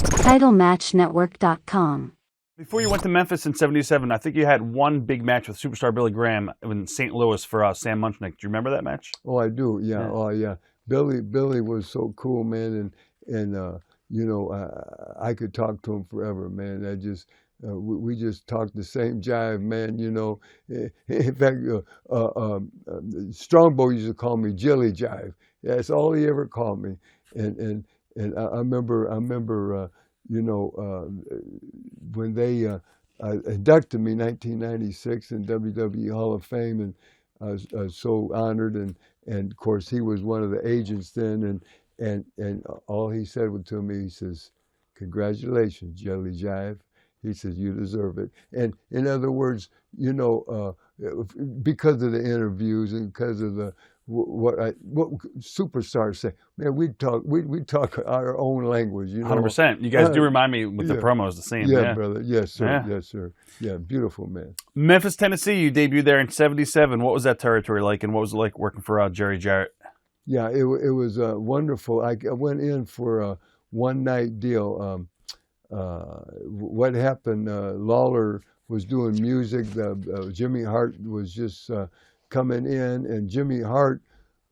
TitleMatchNetwork.com. Before you went to Memphis in '77, I think you had one big match with superstar Billy Graham in St. Louis for Sam Munchnick. Do you remember that match? Oh, I do. Yeah. Oh, yeah. Billy was so cool, man, and you know, I could talk to him forever, man. We just talked the same jive, man. You know, in fact, Strongbow used to call me Jilly Jive. That's all he ever called me. And I remember, you know, when they inducted me in 1996 in WWE Hall of Fame, and I was so honored, and of course he was one of the agents then, and all he said to me, he says, "Congratulations, Jelly Jive." He says, "You deserve it." And in other words, you know, because of the interviews and because of what superstars say, man, we talk our own language, you know. 100%. You guys do remind me with the promos the same. Yeah, brother. Yes, sir. Yeah. Yes, sir. Yeah, beautiful, man. Memphis, Tennessee. You debuted there in '77. What was that territory like, and what was it like working for Jerry Jarrett? Yeah, it was wonderful. I went in for a one-night deal. What happened? Lawler was doing music. Jimmy Hart was just coming in, and Jimmy Hart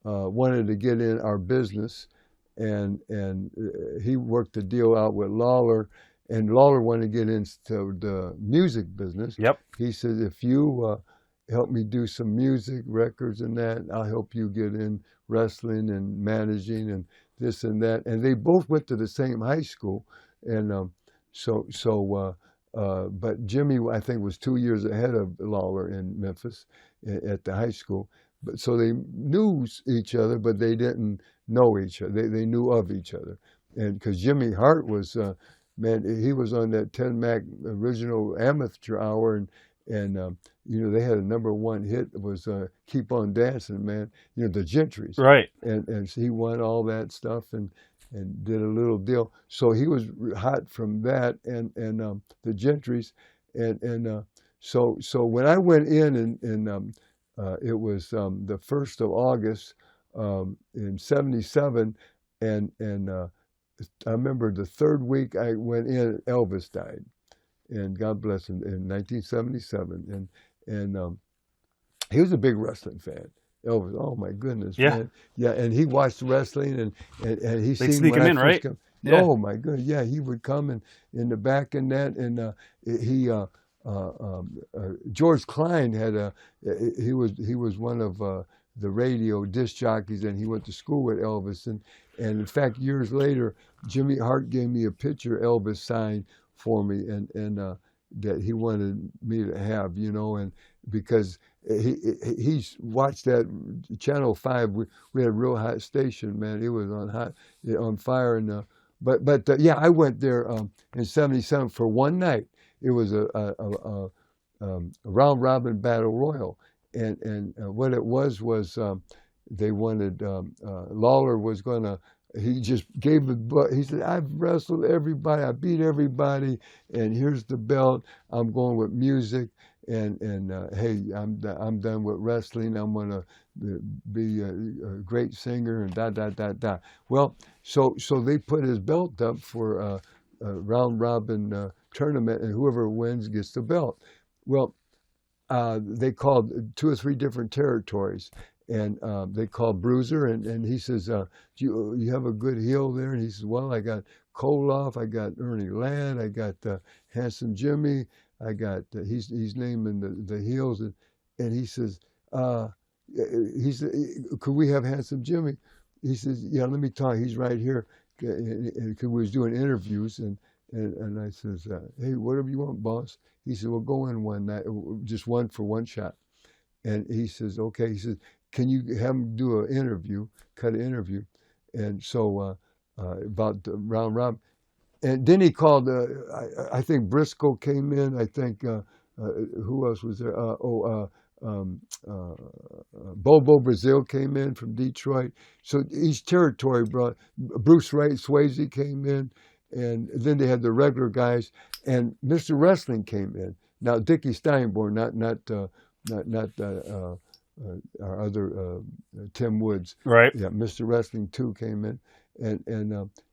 wanted to get in our business, and he worked the deal out with Lawler, and Lawler wanted to get into the music business. Yep. He said, "If you help me do some music, records and that, I'll help you get in wrestling and managing and this and that." And they both went to the same high school, and but Jimmy, I think, was 2 years ahead of Lawler in Memphis at the high school. But so they knew each other, but they didn't know each other. They knew of each other, and because Jimmy Hart was, man, he was on that Ted Mack original amateur hour, and you know, they had a #1 hit was "Keep on Dancing," man. You know, the Gentrys, right? And he won all that stuff and did a little deal. So he was hot from that and the Gentrys, and so when I went in and it was the 1st of August in '77, and I remember the 3rd week I went in, Elvis died, and God bless him, in 1977, and he was a big wrestling fan. Elvis, oh my goodness, man. Yeah, and he watched wrestling, and he seen sneak him in, right? Yeah. Oh my goodness, yeah, he would come in the back and that, and he George Klein had he was one of the radio disc jockeys, and he went to school with Elvis, and in fact years later, Jimmy Hart gave me a picture Elvis signed for me, and that he wanted me to have, you know, and because he watched that Channel 5. We had a real hot station, man. It was on fire, and but yeah, I went there in '77 for one night. It was a round robin battle royal, and what it was they wanted Lawler was gonna. He just gave the. He said, "I've wrestled everybody. I beat everybody, and here's the belt. I'm going with music, and hey, I'm done with wrestling. I'm gonna be a great singer and da da da da." Well, so they put his belt up for a round robin tournament, and whoever wins gets the belt. Well, they called 2 or 3 different territories. And they called Bruiser, and he says, "Do you have a good heel there?" And he says, "Well, I got Koloff, I got Ernie Ladd, I got Handsome Jimmy, I got he's naming the heels," and he says, "Could we have Handsome Jimmy?" He says, "Yeah, let me talk. He's right here." Because we was doing interviews, and I says, "Hey, whatever you want, boss." He said, "Well, go in one night, just one for one shot." And he says, "Okay." He says, "Can you have him do an interview, cut an interview?" And so about the round robin. And then he called, I think Briscoe came in. I think, who else was there? Bobo Brazil came in from Detroit. So each territory brought, Bruce Swayze came in. And then they had the regular guys. And Mr. Wrestling came in. Now, Dickie Steinborn, not our other Tim Woods. Right. Yeah, Mr. Wrestling 2 came in.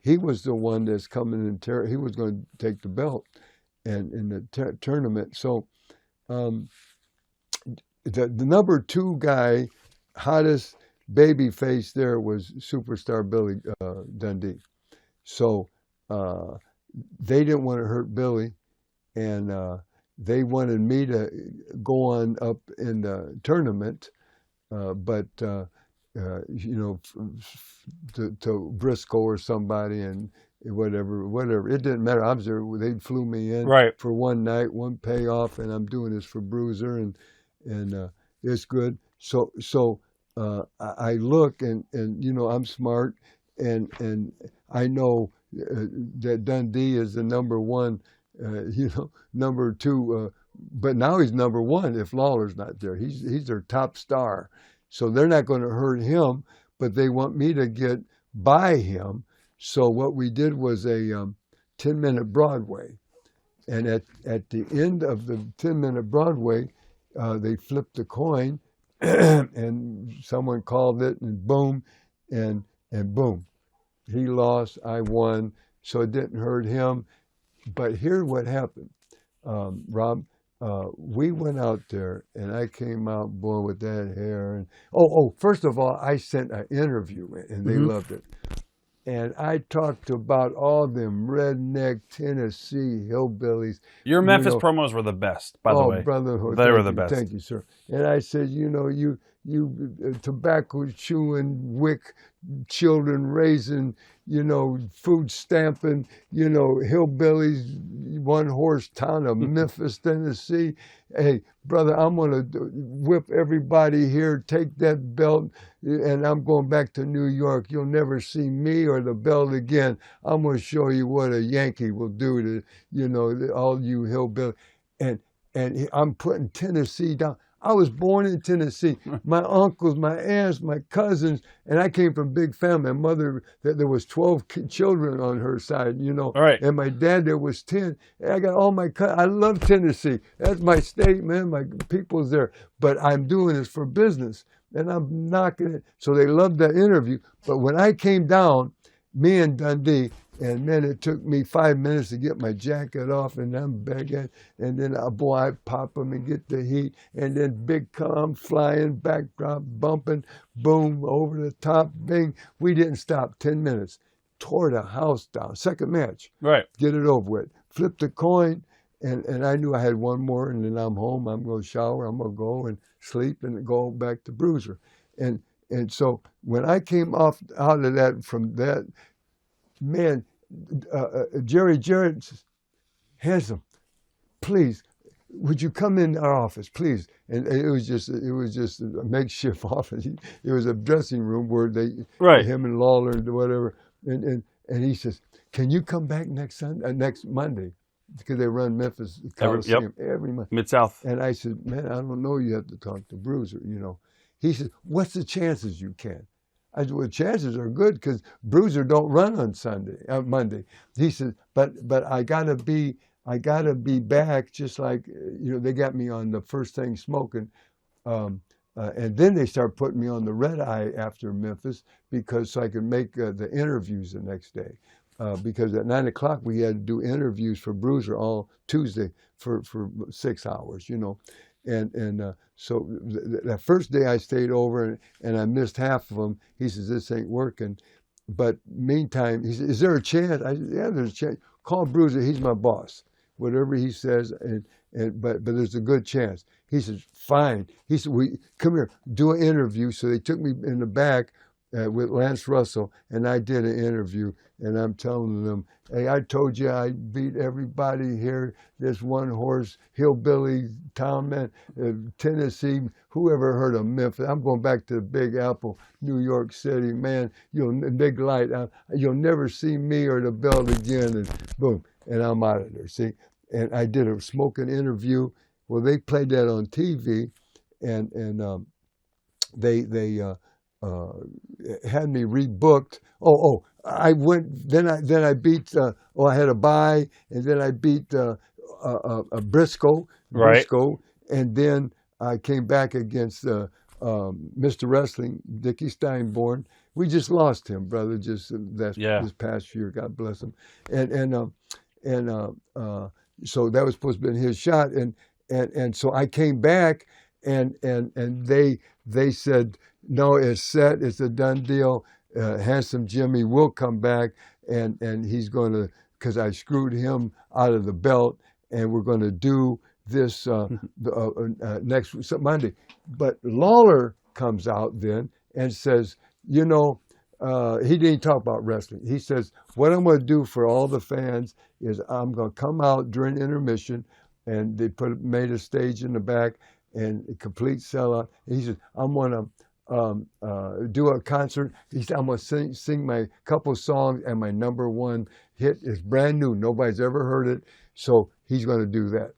he was the one that's coming in. He was going to take the belt, and in the tournament. So the number 2 guy, hottest baby face there was Superstar Billy Dundee. So they didn't want to hurt Billy, and they wanted me to go on up in the tournament, but to Briscoe or somebody and whatever. It didn't matter. I was there. They flew me in for one night, one payoff, and I'm doing this for Bruiser, and it's good. So I look, and I'm smart, and I know that Dundee is the number 1, number 2, but now he's number 1 if Lawler's not there. He's their top star. So they're not going to hurt him, but they want me to get by him. So what we did was a 10-minute Broadway. And at the end of the 10-minute Broadway, they flipped the coin, and someone called it, and boom, and boom. He lost, I won, so it didn't hurt him. But here's what happened, Rob. We went out there, and I came out, boy, with that hair. And first of all, I sent an interview, and they loved it. And I talked about all them redneck Tennessee hillbillies. Your Memphis promos were the best, by the way. Oh, brother, they were the best. Thank you, sir. And I said, you tobacco chewing, wick children raising, food stamping, hillbillies, one horse town of Memphis, Tennessee. Hey, brother, I'm going to whip everybody here, take that belt, and I'm going back to New York. You'll never see me or the belt again. I'm going to show you what a Yankee will do to, all you hillbillies. And I'm putting Tennessee down. I was born in Tennessee. My uncles, my aunts, my cousins, and I came from a big family. My mother, there was 12 children on her side, and my dad, there was 10. And I got all my cousins. I love Tennessee. That's my state, man. My people's there. But I'm doing this for business, and I'm knocking it. So they loved that interview. But when I came down, me and Dundee, and man, it took me 5 minutes to get my jacket off, and I'm begging, and then I pop them and get the heat, and then big come flying, backdrop bumping, boom, over the top, bing. We didn't stop 10 minutes. Tore the house down. Second match. Right. Get it over with. Flip the coin, and I knew I had one more, and then I'm home. I'm going to shower. I'm going to go and sleep and go back to Bruiser. And so when I came out of that, from that, man, Jerry Jarrett says, Handsome, please, would you come in our office, please? And it was just a makeshift office. It was a dressing room where him and Lawler and whatever. And he says, can you come back next Monday? Because they run Memphis Coliseum every month. Mid-South. And I said, man, I don't know. You have to talk to Bruiser, He said, what's the chances you can? I said, well, chances are good because Bruiser don't run on Monday. He said, but I gotta be back, just like they got me on the first thing smoking, and then they start putting me on the red eye after Memphis so I could make the interviews the next day. Because at 9 o'clock we had to do interviews for Bruiser all Tuesday for 6 hours, So that first day I stayed over and I missed half of them. He says, this ain't working. But meantime, he said, is there a chance? I said, yeah, there's a chance. Call Bruiser, he's my boss. Whatever he says, but there's a good chance. He says, fine. He said, come here, do an interview. So they took me in the back with Lance Russell, and I did an interview, and I'm telling them, hey, I told you I beat everybody here, this one horse, hillbilly, town man, Tennessee, whoever heard of Memphis. I'm going back to the Big Apple, New York City, man, big light, you'll never see me or the belt again, and boom, and I'm out of there, see? And I did a smoking interview. Well, they played that on TV, and they had me rebooked. I went. Then I beat. I had a bye, and then I beat a Briscoe. Right. And then I came back against Mr. Wrestling, Dickie Steinborn. we just lost him, brother. Just this past year, God bless him. So that was supposed to be his shot, and so I came back, and they said, no, it's set, it's a done deal. Handsome Jimmy will come back, and he's going to, because I screwed him out of the belt, and we're going to do this next Monday. But Lawler comes out then and says, he didn't talk about wrestling. He says, what I'm going to do for all the fans is I'm going to come out during intermission, and they made a stage in the back and a complete sellout. And he says, I'm going to do a concert. He said, I'm going to sing my couple songs, and my #1 hit is brand new. Nobody's ever heard it. So he's going to do that.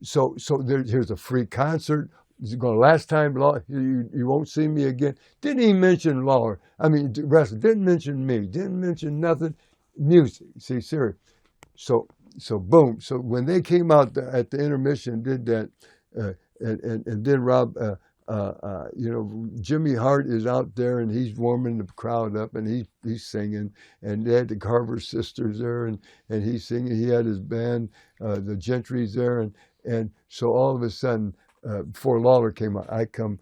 So here's a free concert. It's going to last time. You won't see me again. Didn't even mention Lawler. I mean, wrestling. Didn't mention me. Didn't mention nothing. Music. See, serious. So boom. So when they came out at the intermission, did that, and then Rob, Jimmy Hart is out there and he's warming the crowd up, and he's singing, and they had the Carver sisters there, and he's singing. He had his band, the Gentry's there, and so all of a sudden, before Lawler came out, I come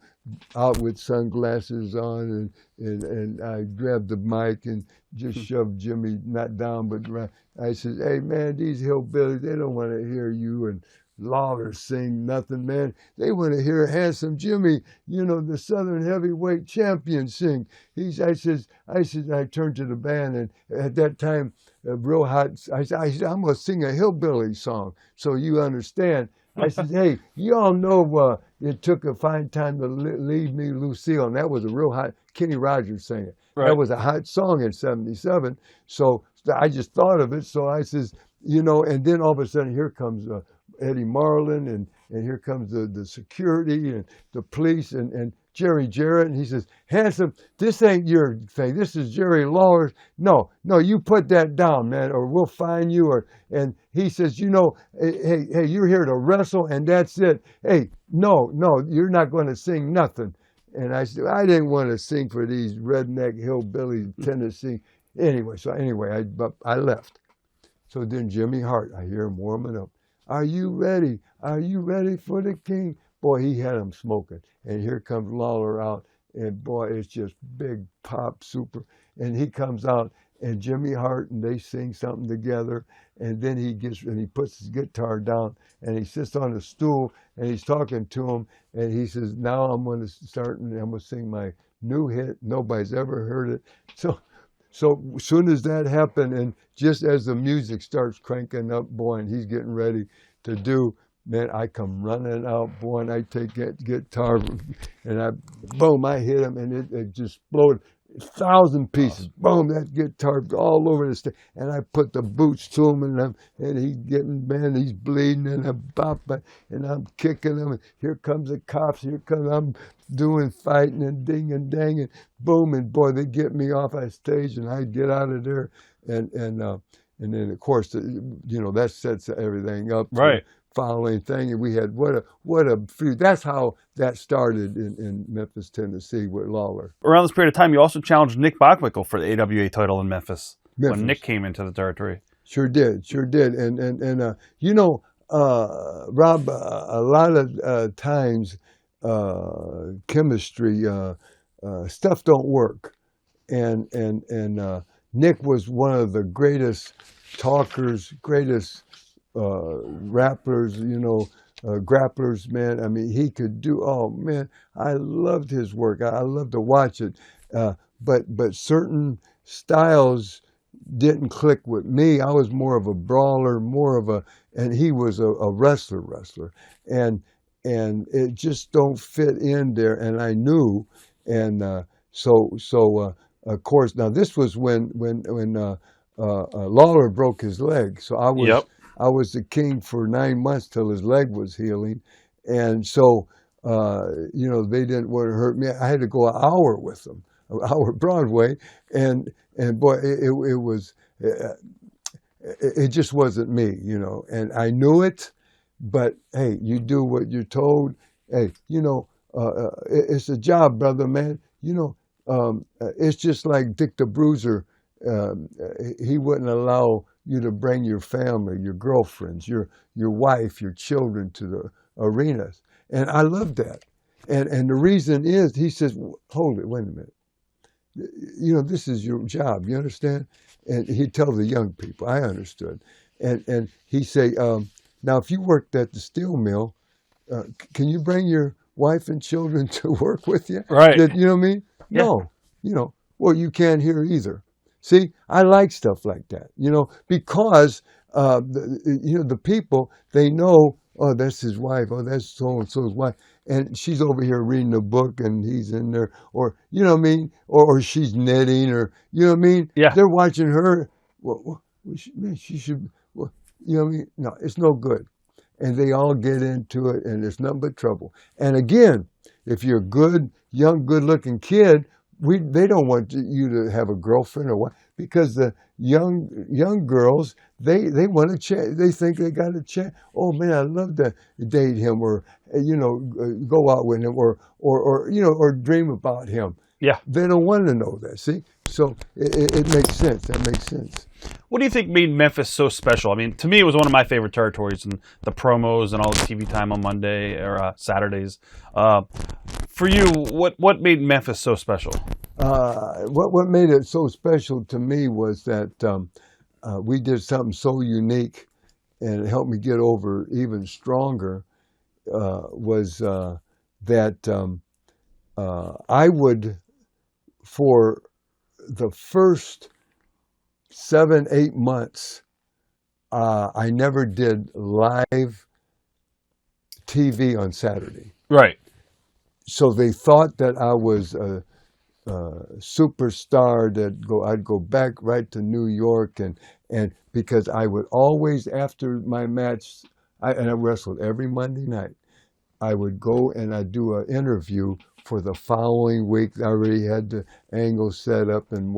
out with sunglasses on, and I grabbed the mic and just shoved Jimmy, not down, but right. I said, hey man, these hillbillies, they don't want to hear you and Lawler sing nothing, man. They want to hear Handsome Jimmy, the Southern Heavyweight Champion sing. I turned to the band, and at that time, real hot, I said, I'm going to sing a hillbilly song so you understand. I said, hey, you all know it took a fine time to leave me, Lucille, and that was a real hot, Kenny Rogers sang it. Right. That was a hot song in '77, so I just thought of it, so I says, and then all of a sudden, here comes Eddie Marlin, and here comes the security and the police, and Jerry Jarrett, and he says, Handsome, this ain't your thing. This is Jerry Lawler's. No, you put that down, man, or we'll fine you. And he says, hey, you're here to wrestle, and that's it. Hey, no, you're not going to sing nothing. And I said, I didn't want to sing for these redneck hillbillies, Tennessee. Anyway, I left. So then Jimmy Hart, I hear him warming up. Are you ready? Are you ready for the king? Boy, he had him smoking. And here comes Lawler out. And boy, it's just big pop super. And he comes out, and Jimmy Hart, and they sing something together. And then he puts his guitar down, and he sits on a stool, and he's talking to him. And he says, now I'm going to start, and I'm going to sing my new hit. Nobody's ever heard it. So as soon as that happened, and just as the music starts cranking up, boy, and he's getting ready to do, man, I come running out, boy, and I take that guitar, and I hit him, and it just exploded. 1,000 pieces. Boom, that guitar all over the stage. And I put the boots to him, and he's getting, man, he's bleeding, and I'm kicking him. And here comes the cops. I'm doing fighting and ding and dang, and boom, and boy, they get me off that stage, and I get out of there. And then, of course, that sets everything up. Right. Following thing, and we had what a feud. That's how that started in Memphis, Tennessee, with Lawler. Around this period of time, you also challenged Nick Bockwinkel for the AWA title in Memphis. When Nick came into the territory. Sure did, and Rob, a lot of times chemistry stuff don't work, and Nick was one of the greatest talkers, greatest rappers, grapplers, man. I mean, he could do, oh man, I loved his work. I loved to watch it. But certain styles didn't click with me. I was more of a brawler, and he was a wrestler. And it just don't fit in there. And I knew, and so of course, now this was when Lawler broke his leg. So I was the king for 9 months till his leg was healing. And so, they didn't want to hurt me. I had to go an hour with them, an hour Broadway. And boy, it just wasn't me, and I knew it, but hey, you do what you're told. Hey, it's a job, brother, man. It's just like Dick the Bruiser. He wouldn't allow you to bring your family, your girlfriends, your wife, your children to the arenas, and I love that. And the reason is, he says, hold it, wait a minute. This is your job. You understand? And he'd tell the young people, I understood. And he'd say, now, if you worked at the steel mill, can you bring your wife and children to work with you? Right. You know what I mean? Yeah. No. Well, you can't here either. See, I like stuff like that, because, the people, they know, oh, that's his wife. Oh, that's so-and-so's wife. And she's over here reading a book and he's in there, or, you know what I mean? Or she's knitting, or, you know what I mean? Yeah. They're watching her. Well, she should, well, you know what I mean? No, it's no good. And they all get into it, and there's nothing but trouble. And again, if you're a good, young, good-looking kid, they don't want you to have a girlfriend or what, because the young girls, they want to chat. They think they got to chat. Oh man, I love to date him, or go out with him, or dream about him. Yeah. They don't want to know that. See, so it makes sense. That makes sense. What do you think made Memphis so special? I mean, to me, it was one of my favorite territories, and the promos and all the TV time on Monday or Saturdays. For you, what made Memphis so special? What made it so special to me was that we did something so unique, and it helped me get over even stronger. Was that I would, for the first 7-8 months, I never did live TV on Saturday. Right. So they thought that I was a superstar, I'd go back right to New York, and because I would always, after my match, I wrestled every Monday night, I would go and I'd do an interview for the following week. I already had the angle set up and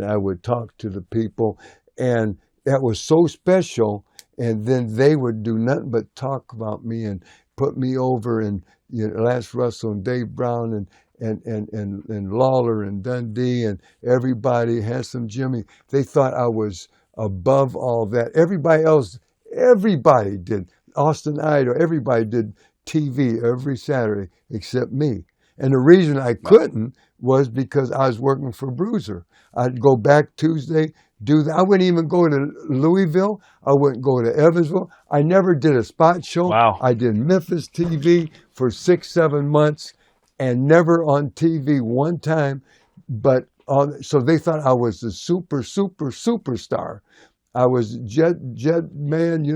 I would talk to the people, and that was so special. And then they would do nothing but talk about me and put me over, and Lance Russell and Dave Brown and Lawler and Dundee and everybody, Handsome Jimmy. They thought I was above all that. Everybody did. Austin Idol, everybody did TV every Saturday except me. And the reason I couldn't was because I was working for Bruiser. I'd go back Tuesday, do that. I wouldn't even go to Louisville. I wouldn't go to Evansville. I never did a spot show. Wow. I did Memphis TV for 6-7 months and never on TV one time. So they thought I was the superstar. I was jet man,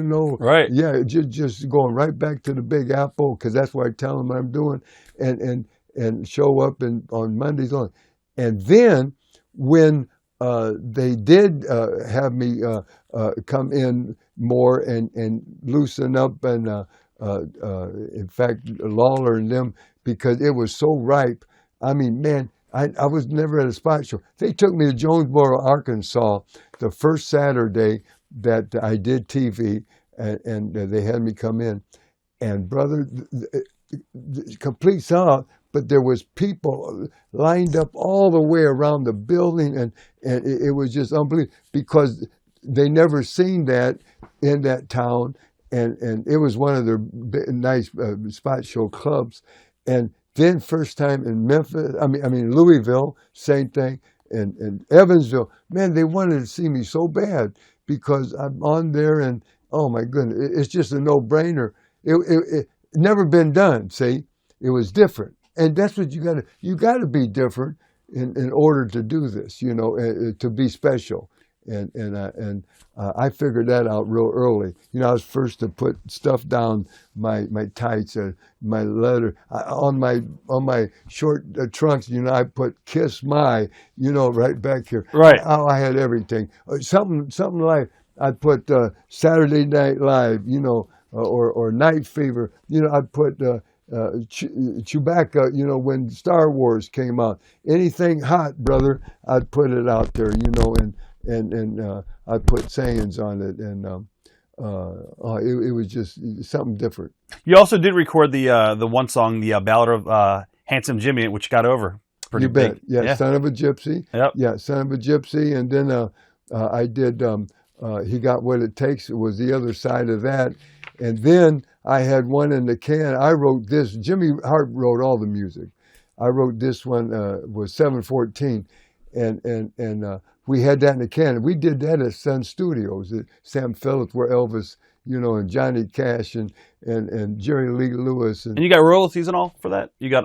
Right. Yeah, just going right back to the Big Apple, because that's what I tell them I'm doing, and show up on Mondays on. And then when they did have me come in more and loosen up, and in fact, Lawler and them, because it was so ripe. I mean, man, I was never at a spot show. They took me to Jonesboro, Arkansas, the first Saturday that I did TV, and they had me come in. And brother, the complete sellout, but there was people lined up all the way around the building, and it was just unbelievable, because they never seen that in that town, and it was one of their nice spot show clubs. And then first time in Memphis, I mean Louisville, same thing, and Evansville, man, they wanted to see me so bad because I'm on there, and oh my goodness, it's just a no-brainer. It never been done. See, it was different, and that's what you got to be different in order to do this, to be special. And I figured that out real early. I was first to put stuff down my tights, my leather on my short trunks. I put "Kiss My," right back here. Right. I had everything. Something like I put Saturday Night Live, or Night Fever. I'd put Chewbacca, when Star Wars came out. Anything hot, brother, I'd put it out there, and I put sayings on it, and it was just something different. You also did record the one song, the Ballad of Handsome Jimmy, which got over. pretty You bet. big. Yeah, Son of a Gypsy. Yep. Yeah, Son of a Gypsy. And then I did He Got What It Takes. It was the other side of that. And then I had one in the can. I wrote this. Jimmy Hart wrote all the music. I wrote this one, was 714. And we had that in the can. And we did that at Sun Studios at Sam Phillips, where Elvis, and Johnny Cash and Jerry Lee Lewis. And you got royalties and all for that? You got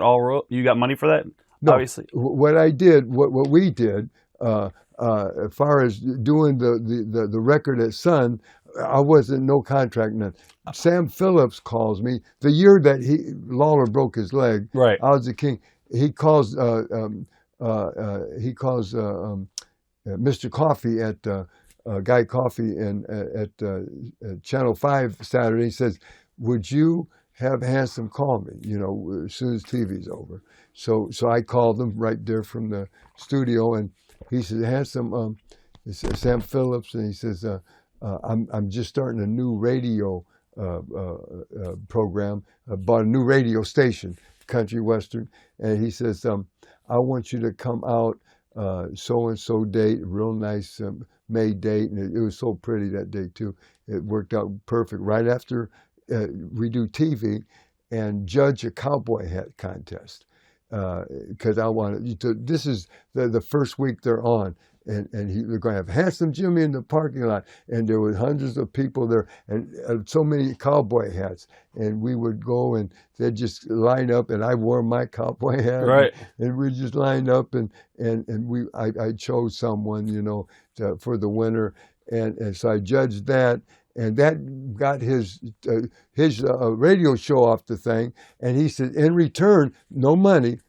you got money for that? No, obviously. What I did, what we did, as far as doing the record at Sun, I wasn't no contract none. Sam Phillips calls me the year that Lawler broke his leg. Right. I was the king. He calls Mr. Coffee at Guy Coffee at Channel 5 Saturday. He says, "Would you have Handsome call me? As soon as TV's over." So I called him right there from the studio, and he said, "Handsome, it's Sam Phillips," and he says, "I'm just starting a new radio program. I bought a new radio station, country western," and he says, "I want you to come out so and so date, real nice May date," and it was so pretty that day too. It worked out perfect. Right after we do TV, and judge a cowboy hat contest. Because I wanted you to. This is the first week they're on, and they're going to have Handsome Jimmy in the parking lot, and there were hundreds of people there, and so many cowboy hats, and we would go and they'd just line up, and I wore my cowboy hat, Right, and we just lined up, and I chose someone, for the winner, and so I judged that. And that got his radio show off the thing. And he said, in return, no money's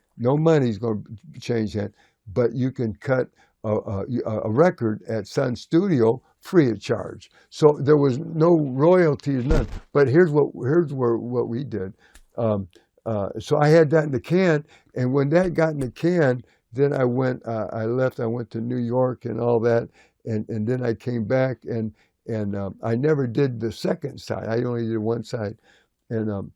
going to change that, but you can cut a record at Sun Studio free of charge. So there was no royalties, none. But here's what we did. So I had that in the can, and when that got in the can, then I left. I went to New York and all that, and then I came back and I never did the second side. I only did one side, and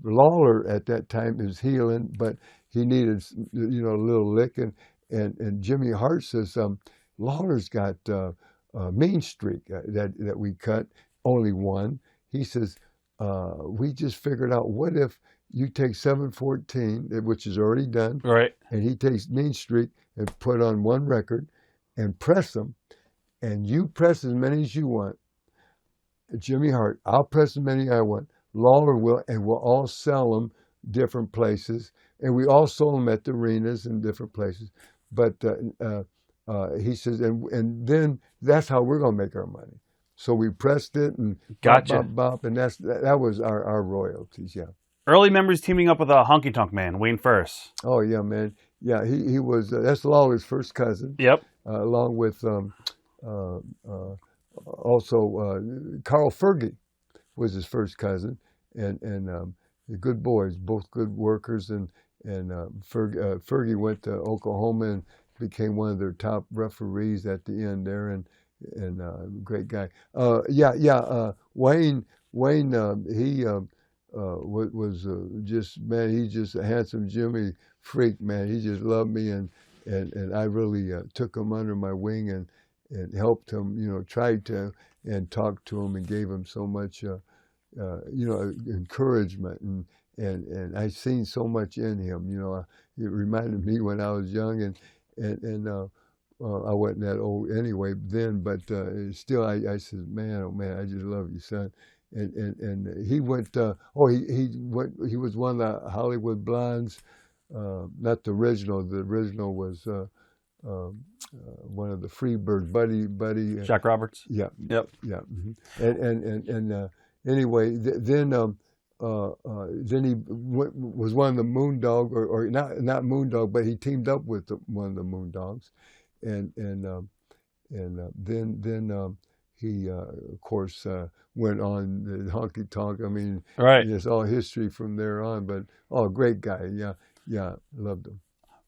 Lawler at that time is healing, but he needed a little licking, and Jimmy Hart says, Lawler's got Mean Streak that we cut, only one. He says, we just figured out, what if you take 714, which is already done, right, and he takes Mean Streak and put on one record and press them. And you press as many as you want. Jimmy Hart, I'll press as many as I want. Lawler will, and we'll all sell them different places. And we all sold them at the arenas and different places. But he says, and then that's how we're going to make our money. So we pressed it and gotcha. bop, and that was our royalties, yeah. Early memories teaming up with a honky tonk man, Wayne Ferris. Oh, yeah, man. Yeah, he was, that's Lawler's first cousin. Yep. Along with... also, Carl Fergie was his first cousin, and good boys, both good workers, and Fergie went to Oklahoma and became one of their top referees at the end there, and great guy. Wayne, he was just, man, he's just a handsome Jimmy freak, man. He just loved me, and I really took him under my wing and helped him, tried to, and talked to him and gave him so much, encouragement. And I seen so much in him, it reminded me when I was young, and I wasn't that old anyway then, but still I said, man, oh man, I just love you, son. And he went, he was one of the Hollywood Blondes, not the original. The original was one of the Freebirds, Buddy. Jack Roberts. Yeah. Yep. Yeah. Mm-hmm. And anyway, then he was one of the Moondog, or not Moondog, but he teamed up with one of the Moondogs, and then he of course went on the honky tonk. I mean, right. It's all history from there on. But great guy. Yeah, loved him.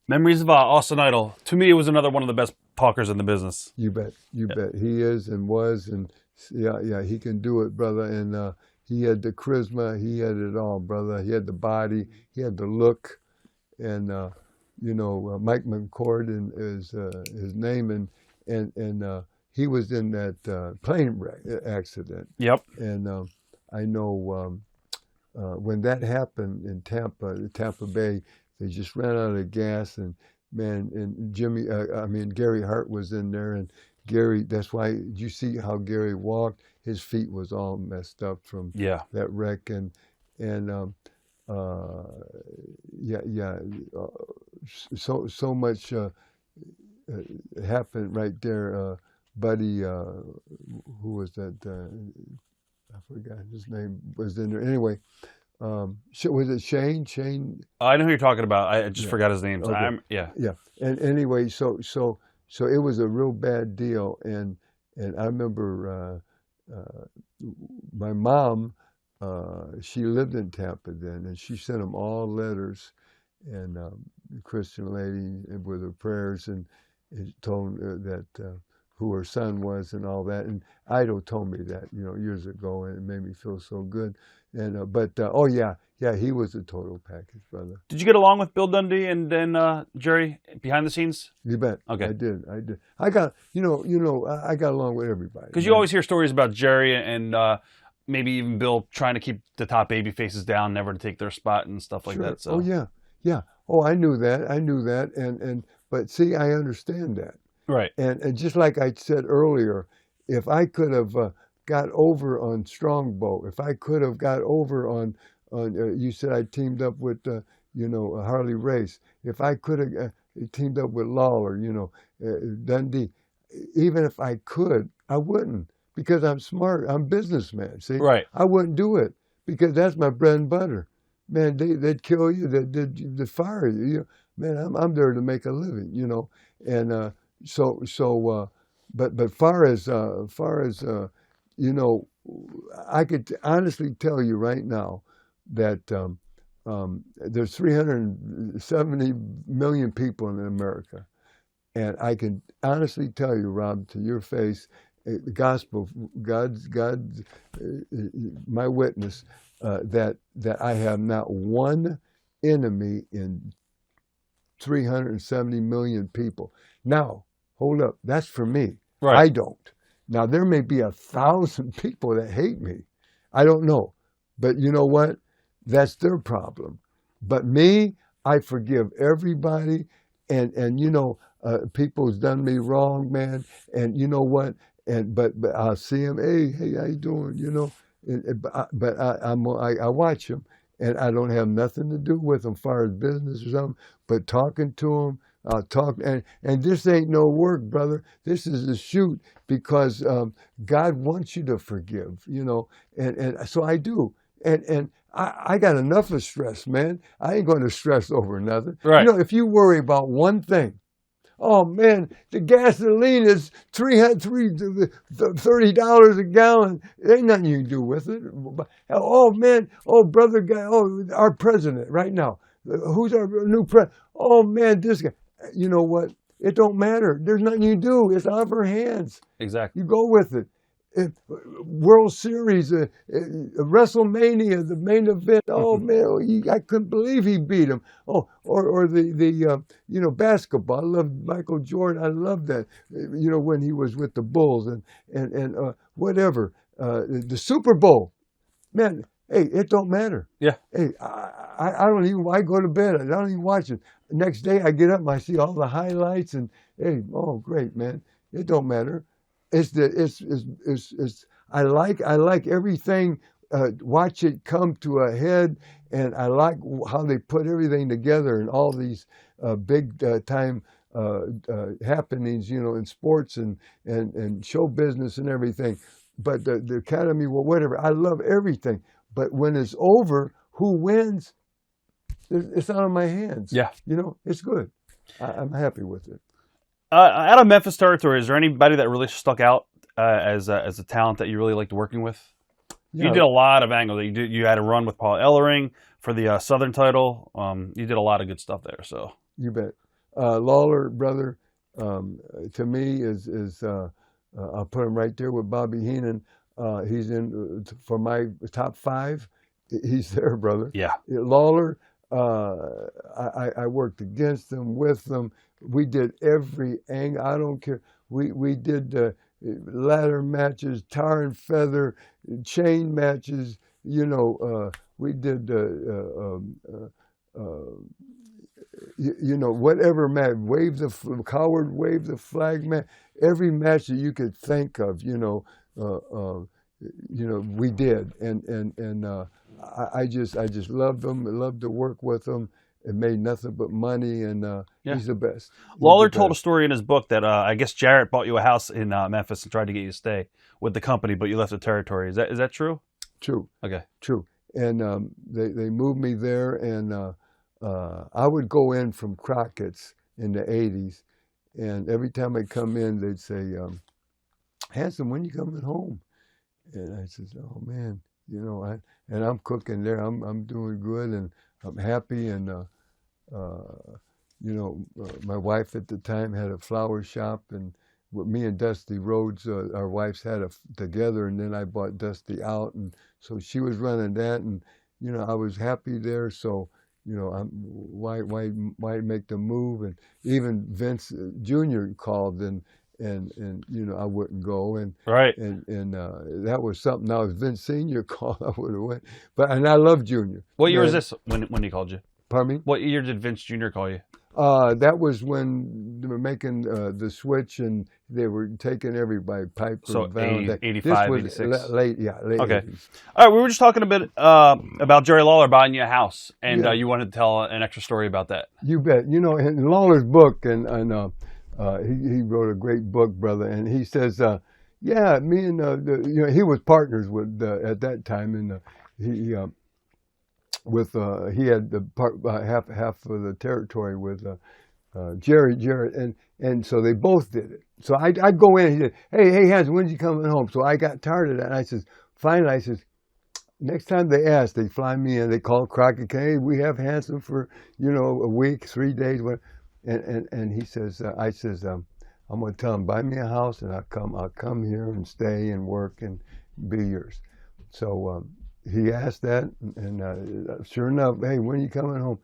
Memories of Austin Idol. To me, it was another one of the best talkers in the business. You bet. He is and was, and yeah, he can do it, brother. And he had the charisma. He had it all, brother. He had the body. He had the look, Mike McCord is his name, and he was in that plane wreck accident. Yep. And I know when that happened in Tampa Bay, they just ran out of gas, and man, and Gary Hart was in there, and Gary. That's why you see how Gary walked. His feet was all messed up from that wreck, and so much happened right there. Buddy, who was that? I forgot his name. Was in there anyway. Was it Shane? Shane. I know who you're talking about. I just forgot his name. Okay. Yeah. And anyway, so it was a real bad deal, and I remember my mom. She lived in Tampa then, and she sent them all letters, and Christian lady with her prayers, and told that who her son was and all that. And Ido told me that years ago, and it made me feel so good. And he was a total package, brother. Did you get along with Bill Dundee and then Jerry behind the scenes? You bet. Okay. I did. I got I got along with everybody. Because you always hear stories about Jerry and maybe even Bill trying to keep the top baby faces down, never to take their spot and stuff like that. So. Oh yeah. Oh, I knew that. And but see, I understand that. Right. And just like I said earlier, if I could have got over on Strongbow, if I could have got over on you said I teamed up with Harley Race. If I could have teamed up with Lawler, Dundee, even if I could, I wouldn't, because I'm smart. I'm a businessman. See, right? I wouldn't do it because that's my bread and butter. Man, they'd kill you. They'd fire you. Man, I'm there to make a living. And but far as I could honestly tell you right now that there's 370 million people in America, and I can honestly tell you, Rob, to your face, the gospel, God's my witness, that I have not one enemy in 370 million people. Now, hold up, that's for me. Right. I don't. Now, there may be 1,000 people that hate me. I don't know. But you know what? That's their problem. But me, I forgive everybody. And people's done me wrong, man. And you know what? But I'll see them. Hey, how you doing? But I watch them, and I don't have nothing to do with them as far as business or something. But talking to them, I'll talk, and this ain't no work, brother. This is a shoot, because God wants you to forgive, and so I do, and I got enough of stress, man. I ain't going to stress over nothing. Right. If you worry about one thing, oh man, the gasoline is $30 a gallon. There ain't nothing you can do with it. Oh man, brother guy, our president right now. Who's our new president? Oh man, this guy. You know what? It don't matter. There's nothing you do. It's out of our hands. Exactly. You go with it. World Series, WrestleMania, the main event. Oh man, I couldn't believe he beat him. Oh, or the basketball. I love Michael Jordan. I love that. When he was with the Bulls and whatever. The Super Bowl, man. Hey, it don't matter. Yeah. Hey, I don't even. I go to bed. I don't even watch it. Next day I get up and I see all the highlights, and hey, oh great, man. It don't matter. I like everything. Watch it come to a head, and I like how they put everything together and all these big time happenings, in sports and show business and everything. But the Academy, well, whatever. I love everything. But when it's over, who wins? It's out of my hands. Yeah. It's good. I'm happy with it. Out of Memphis territory, is there anybody that really stuck out as a talent that you really liked working with? Yeah. You did a lot of angles. You had a run with Paul Ellering for the Southern title. You did a lot of good stuff there. So you bet. Lawler, brother, to me is I'll put him right there with Bobby Heenan. He's in for my top 5. He's there, brother. Yeah. Lawler, I worked against them, with them. We did every angle. I don't care. We did ladder matches, tar and feather, chain matches. We did whatever match. Coward wave the flag match. Every match that you could think of. We did, and I just loved them. I loved to work with them. It made nothing but money, and Yeah. he's the best. Lawler told a story in his book that I guess Jarrett bought you a house in Memphis and tried to get you to stay with the company, but you left the territory. Is that true? True. Okay. True. And they moved me there, and I would go in from Crockett's in the '80s, and every time I come in, they'd say, "Handsome, when you coming home?" And I says, "Oh man, and I'm cooking there. I'm doing good, and I'm happy, and my wife at the time had a flower shop, and with me and Dusty Rhodes, our wives had together, and then I bought Dusty out, and so she was running that, and I was happy there. So why make the move? And even Vince Jr. called, and I wouldn't go, and Right. and that was something. Now if Vince Senior called, I would have went. And I love Junior. What year was this when he called you? Pardon me? What year did Vince Jr. call you? That was when they were making the switch, and they were taking everybody. Piper, So Valiant. 85, this was 86? late Okay. 80s. All right, we were just talking a bit about Jerry Lawler buying you a house, and Yeah. you wanted to tell an extra story about that. You bet. In Lawler's book, and he wrote a great book, brother, and he says, yeah, me and he was partners with at that time, and he had the half of the territory with Jerry Jarrett, and so they both did it. So I'd go in, and he said, hey Hans, when's you coming home? So I got tired of that, and I says, finally, next time they ask, they fly me in, they call Crockett, hey, we have Hanson for a week, 3 days, what? And he says, I says, I'm going to tell him, buy me a house, and I'll come here and stay and work and be yours. So he asked that, and sure enough, hey, when are you coming home?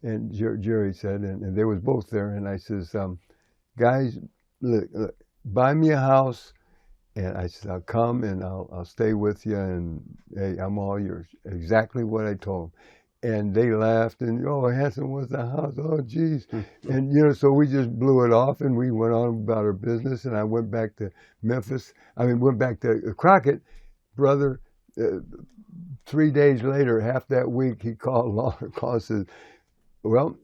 And Jerry said, and they was both there, and I says, guys, look, buy me a house, and I said, I'll come and I'll stay with you, and hey, I'm all yours. Exactly what I told them. And they laughed, and Hanson was the house. Oh, geez. And, so we just blew it off, and we went on about our business, and I went back to Memphis. went back to Crockett. Brother, 3 days later, half that week, he called Lawler, and says, well,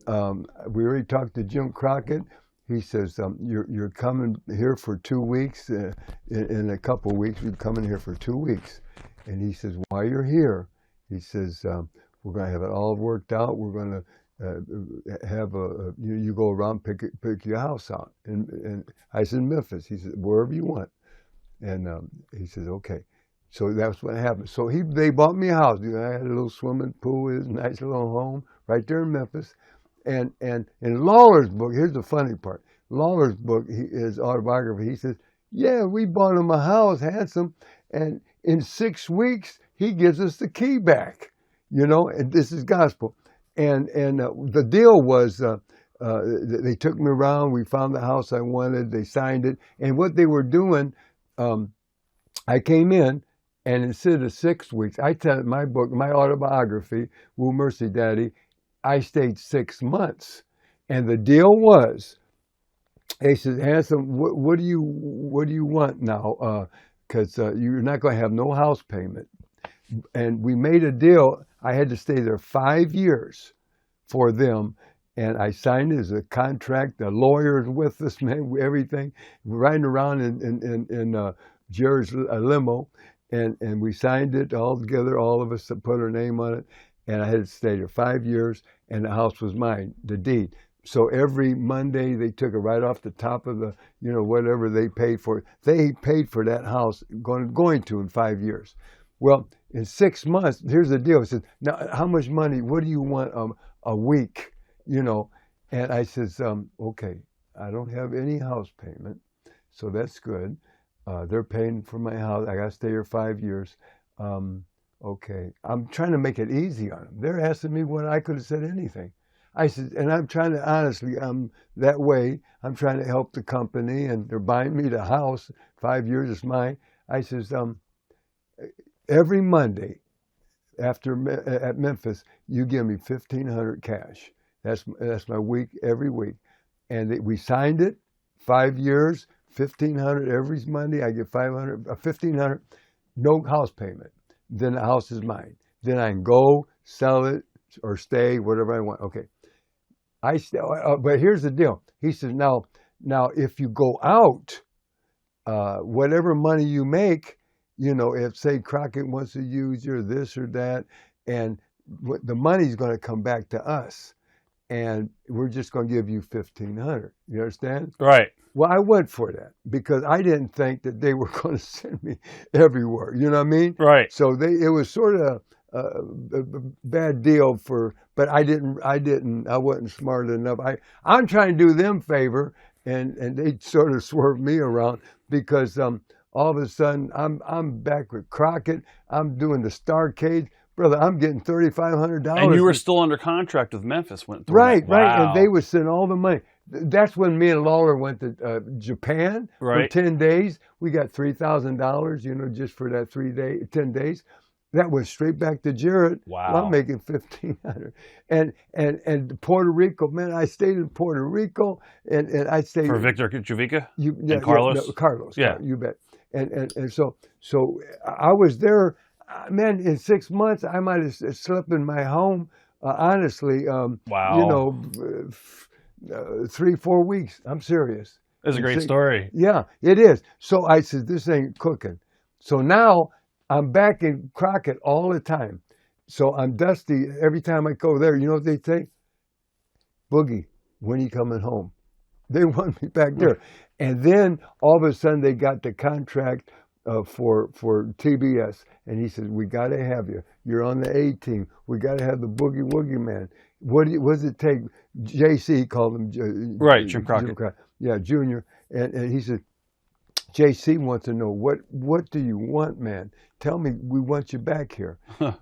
we already talked to Jim Crockett. He says, you're coming here for 2 weeks. In a couple of weeks, you're coming here for 2 weeks. And he says, while you're here, he says, we're going to have it all worked out. We're going to have you go around, pick your house out. And I said, Memphis. He said, wherever you want. And he says, okay. So that's what happened. So they bought me a house. I had a little swimming pool, his nice little home right there in Memphis. And in Lawler's book, here's the funny part. Lawler's book, his autobiography, he says, yeah, we bought him a house, handsome, and in 6 weeks, he gives us the key back. And this is gospel. And the deal was they took me around. We found the house I wanted. They signed it. And what they were doing, I came in, and instead of 6 weeks, I tell my book, my autobiography, Woo Mercy Daddy, I stayed 6 months. And the deal was, they said, Hanson, what do you want now? Because you're not going to have no house payment. And we made a deal. I had to stay there 5 years for them, and I signed it as a contract. The lawyers with us, man, everything, riding around in Jerry's limo, and we signed it all together. All of us put our name on it, and I had to stay there 5 years, and the house was mine, the deed. So every Monday they took it right off the top of the, whatever they paid for it. They paid for that house going to in 5 years. Well, in 6 months, here's the deal. He said, now, how much money, what do you want a week? And I says, okay, I don't have any house payment, so that's good. They're paying for my house. I got to stay here 5 years. Okay, I'm trying to make it easy on them. They're asking me when I could have said anything. I said, and I'm trying to, honestly, I'm that way. I'm trying to help the company, and they're buying me the house. 5 years is mine. I says, every Monday at Memphis, you give me 1,500 cash. That's my week every week, and we signed it. 5 years, 1,500 every Monday. I get 1,500, no house payment. Then the house is mine. Then I can go sell it or stay, whatever I want. Okay. But here's the deal. He says, now, if you go out, whatever money you make, if say Crockett wants to use your this or that, and the money's going to come back to us, and we're just going to give you 1,500. You understand? Right. Well, I went for that because I didn't think that they were going to send me everywhere. You know what I mean? Right. So it was sort of a bad deal but I wasn't smart enough. I'm trying to do them favor, and they sort of swerved me around because all of a sudden I'm back with Crockett. I'm doing the Starcade. Brother, I'm getting $3,500. And you were still under contract with Memphis. Right. Wow. And they would send all the money. That's when me and Lawler went to Japan for 10 days. We got $3,000, just for that 10 days. That went straight back to Jarrett. Wow. Well, I'm making $1,500. And Puerto Rico, man, I stayed in Puerto Rico, and I stayed for Victor Juvica and Carlos. Yeah, Carlos, yeah, you bet. And so I was there. Man, in 6 months, I might have slept in my home. Honestly, wow. 3-4 weeks. I'm serious. It's a great story. Yeah, it is. So I said, this ain't cooking. So now I'm back in Crockett all the time. So I'm dusty every time I go there. You know what they say? Boogie, when are you coming home? They want me back there. And then all of a sudden they got the contract for TBS, and he says, we got to have you. You're on the A team. We got to have the Boogie Woogie Man. What does it take? JC called him. Jim Crockett. Yeah, Junior. And he said, JC wants to know what do you want, man? Tell me, we want you back here.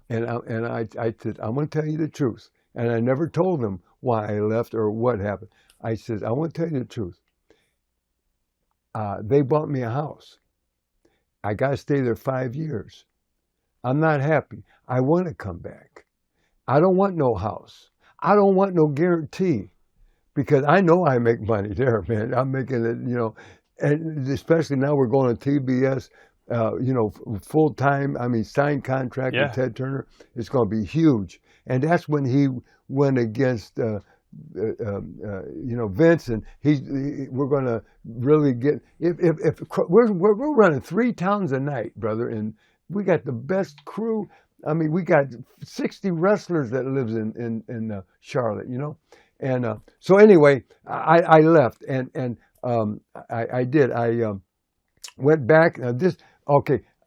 And I said, I'm going to tell you the truth. And I never told them why I left or what happened. I said, I want to tell you the truth. They bought me a house. I got to stay there 5 years. I'm not happy. I want to come back. I don't want no house. I don't want no guarantee, because I know I make money there, man. I'm making it, and especially now we're going to TBS, full time. I mean, signed contract with Ted Turner. It's going to be huge. And that's when he went against, Vince, and we're going to really get. If we're running 3 towns a night, brother, and we got the best crew. I mean, we got 60 wrestlers that lives in Charlotte, and so anyway, I left, and I did. I went back.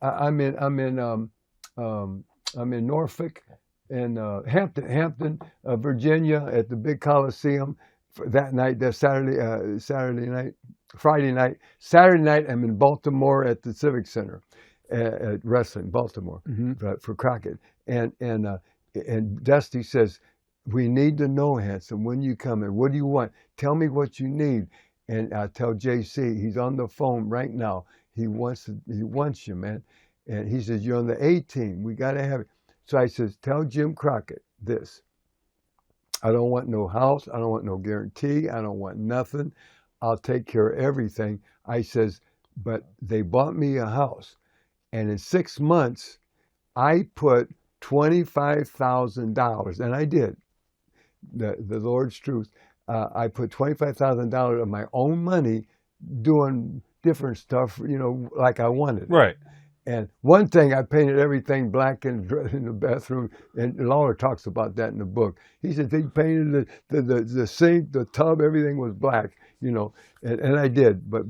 I'm in Norfolk and Hampton, Virginia, at the big Coliseum that night. That Saturday night, Friday night, Saturday night. I'm in Baltimore at the Civic Center. At wrestling, Baltimore, for Crockett, and Dusty says, we need to know, handsome, when you come in. What do you want? Tell me what you need. And I tell JC, he's on the phone right now. He wants you, man. And he says, you're on the A team. We got to have it. So I says, tell Jim Crockett this. I don't want no house. I don't want no guarantee. I don't want nothing. I'll take care of everything. I says, but they bought me a house. And in 6 months, I put $25,000, and I did. The Lord's truth. I put $25,000 of my own money doing different stuff, like I wanted. Right. And one thing, I painted everything black in the bathroom, and Lawler talks about that in the book. He said he painted the sink, the tub, everything was black, and I did. But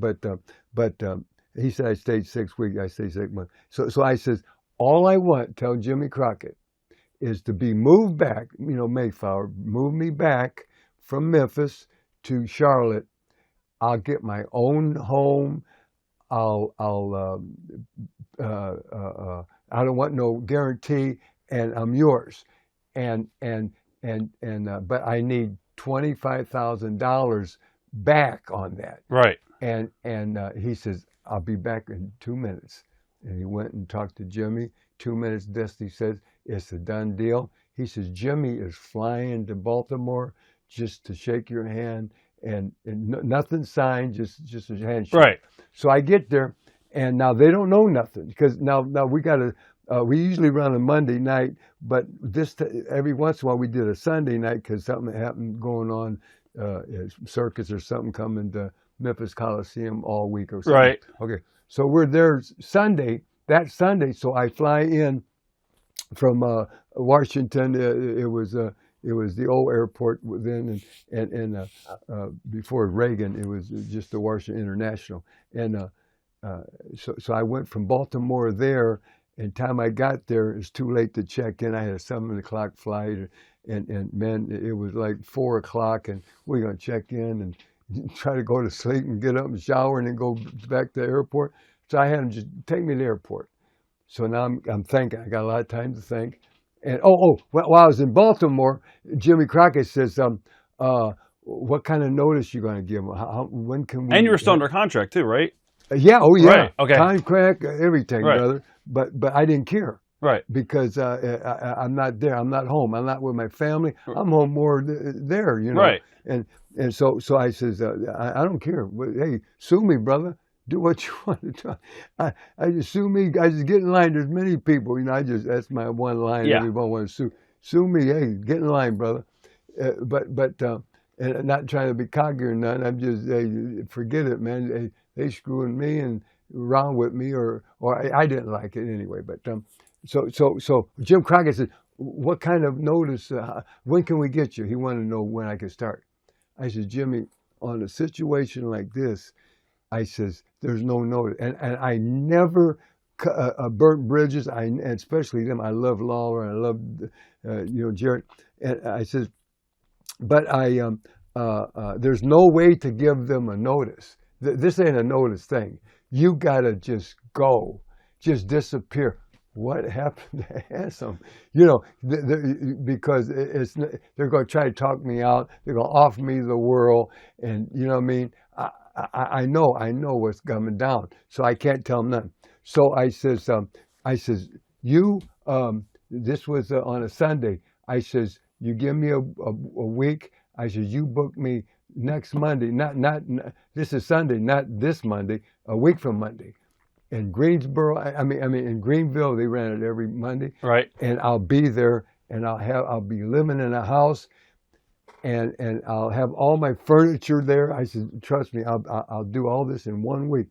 he said I stayed 6 weeks. I stayed 6 months. So I says, all I want, tell Jimmy Crockett, is to be moved back, Mayflower, move me back from Memphis to Charlotte. I'll get my own home. I'll I don't want no guarantee, and I'm yours. And but I need $25,000 back on that. Right. And he says, I'll be back in 2 minutes. And he went and talked to Jimmy. 2 minutes, Dusty says, it's a done deal. He says, Jimmy is flying to Baltimore just to shake your hand, and nothing signed, just a handshake. Right. So I get there, and now they don't know nothing, because now we got to, we usually run a Monday night, but every once in a while we did a Sunday night because something happened going on, circus or something coming to Memphis Coliseum all week or something. Right. Okay. So we're there that Sunday. So I fly in from Washington. It was the old airport then, and before Reagan, it was just the Washington International. And so I went from Baltimore there. And time I got there, it was too late to check in. I had a 7 o'clock flight, and man, it was like 4 o'clock, and we're gonna check in and try to go to sleep and get up and shower and then go back to the airport. So I had them just take me to the airport. So now I'm thinking, I got a lot of time to think. And while I was in Baltimore, Jimmy Crockett says, what kind of notice you going to give them? When can we? And you were still under contract too, right? Yeah. Oh yeah. Right. Okay. Contract, everything, Right. brother. But I didn't care. Right. Because I'm not there. I'm not home. I'm not with my family. I'm home more there, you know. Right. And so I says, I don't care. Hey, sue me, brother. Do what you want to do. I just sue me. I just get in line. There's many people, you know. That's my one line. Yeah. Everyone wants to sue me. Hey, get in line, brother. But and I'm not trying to be cocky or nothing. I'm just, hey, forget it, man. They screwing me and around with me, or I didn't like it anyway. But so Jim Crockett said, what kind of notice? When can we get you? He wanted to know when I could start. I said, Jimmy, on a situation like this, I says, there's no notice. And I never burnt bridges, and especially them. I love Lawler, and I love, Jarrett. And I says, but there's no way to give them a notice. This ain't a notice thing. You got to just go, just disappear. What happened to Handsome? You know, because they're going to try to talk me out. They're going to offer me the world. And, you know what I mean? I know what's coming down. So I can't tell them nothing. So I says, you, this was on a Sunday. I says, you give me a week. I says, you book me next Monday. Not this is Sunday, not this Monday, a week from Monday. In Greensboro, I mean in Greenville, they ran it every Monday. Right. And I'll be there, and I'll be living in a house, and I'll have all my furniture there. I said, trust me, I'll do all this in 1 week.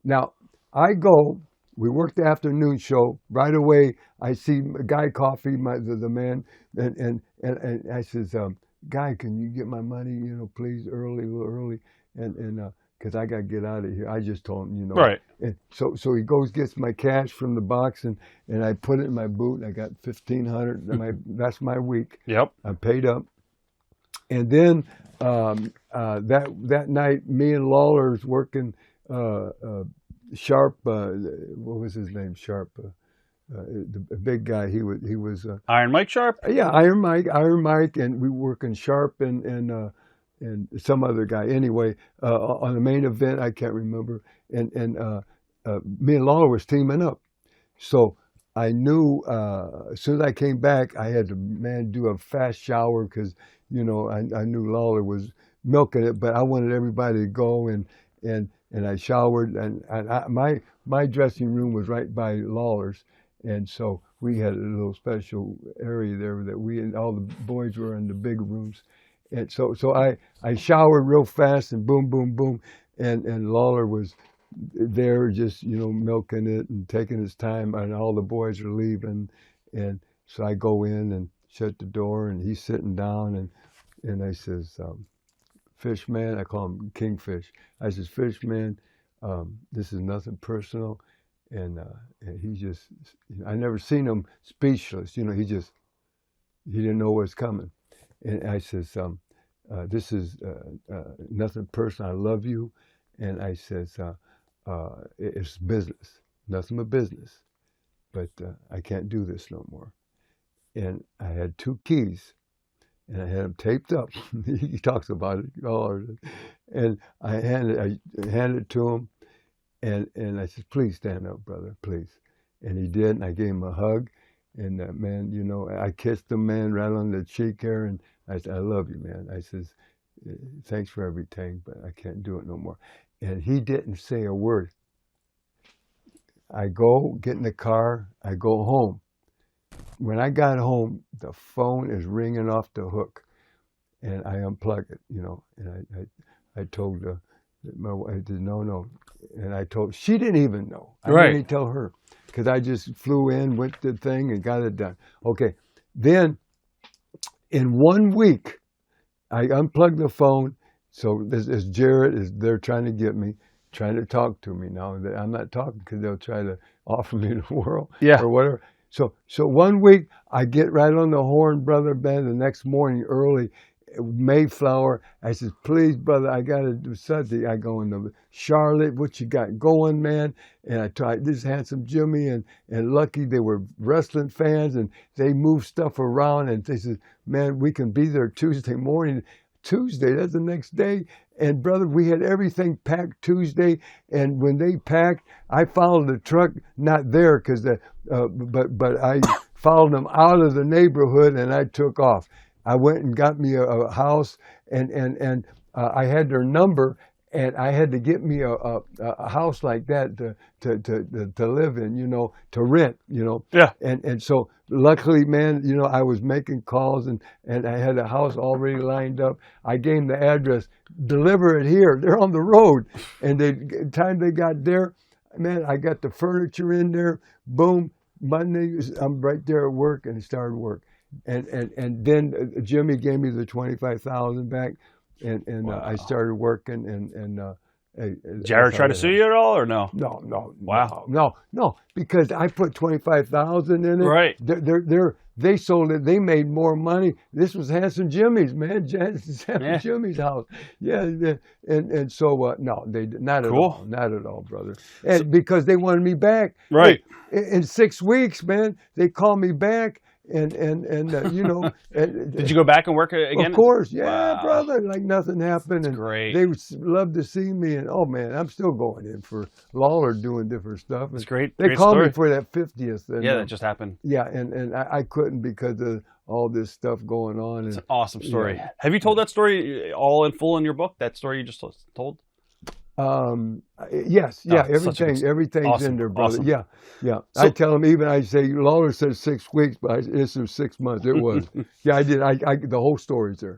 Now I go. We work the afternoon show. Right away, I see Guy Coffey, the man, and I says, Guy, can you get my money, please, a little early, and because I got to get out of here. I just told him, Right. And so he goes, gets my cash from the box, and I put it in my boot. I got $1,500. That's my week. Yep. I paid up. And then that night, me and Lawler's working. Sharp, what was his name? Sharp, the big guy. He was Iron Mike Sharp. Yeah, Iron Mike, and we working Sharp and some other guy. Anyway, on the main event, I can't remember. And me and Lawler was teaming up. So I knew as soon as I came back, I had to do a fast shower because I knew Lawler was milking it, but I wanted everybody to go and I showered, and my dressing room was right by Lawler's, and so we had a little special area there that we and all the boys were in the big rooms, and so I showered real fast and boom, boom, boom, and Lawler was there just milking it and taking his time, and all the boys are leaving, and so I go in and shut the door, and he's sitting down, and I says, Fish man, I call him Kingfish. I says, Fish man, this is nothing personal, and he just, I never seen him speechless. He didn't know what's coming, and I says, this is nothing personal. I love you, and I says, it's business, nothing but business, but I can't do this no more. And I had 2 keys, and I had them taped up. He talks about it. Oh, and I handed it to him, and I said, please stand up, brother, please. And he did, and I gave him a hug. And man, you know, I kissed him, man, right on the cheek there, and I said, I love you, man. I says, thanks for everything, but I can't do it no more. And he didn't say a word. I go get in the car, I go home. When I got home, the phone is ringing off the hook, and I unplug it, you know, and I told my wife, I said, no, and I told, she didn't even know. I didn't even tell her, because I just flew in, went to the thing, and got it done. Okay, then in 1 week, I unplugged the phone, so this Jarrett is there trying to get me, trying to talk to me now. I'm not talking because they'll try to offer me the world or whatever. So 1 week, I get right on the horn, brother, Ben. The next morning early, Mayflower, I said, please, brother, I got to do something. I go into Charlotte, what you got going, man? And I tried this Handsome Jimmy and Lucky, they were wrestling fans, and they moved stuff around, and they said, man, we can be there Tuesday morning. Tuesday, that's the next day. And brother, we had everything packed Tuesday, and when they packed, I followed the truck, not there, because but I followed them out of the neighborhood, and I took off. I went and got me a house, and I had their number, and I had to get me a house like that to live in, you know, to rent, you know. Yeah. And so luckily, man, you know, I was making calls, and I had a house already lined up. I gave them the address, deliver it here. They're on the road. And the time they got there, man, I got the furniture in there. Boom, Monday, I'm right there at work, and it started work. And then Jimmy gave me the $25,000 back, and wow. I started working, and Jarrett tried to sue you at all, or no? No. Wow. No, because I put $25,000 in it. Right. They sold it. They made more money. This was Handsome Jimmy's, man. Handsome Jimmy's house. Yeah. And so no, they did not at all. Not at all, brother. And because they wanted me back. Right. In 6 weeks, man, they called me back. And you know. Did you go back and work again? Of course, yeah, wow. Brother. Like nothing happened. That's great. They would love to see me, and oh man, I'm still going in for Lawler doing different stuff. That's great. They called me for that 50th. And, that just happened. Yeah, and I couldn't because of all this stuff going on. It's an awesome story. Yeah. Have you told that story all in full in your book? That story you just told? Yes, yeah, everything's awesome, in there, brother. Awesome. Yeah. So, I tell them, even I say Lawler said 6 weeks, but it's 6 months. It was. Yeah, I did. I the whole story's there.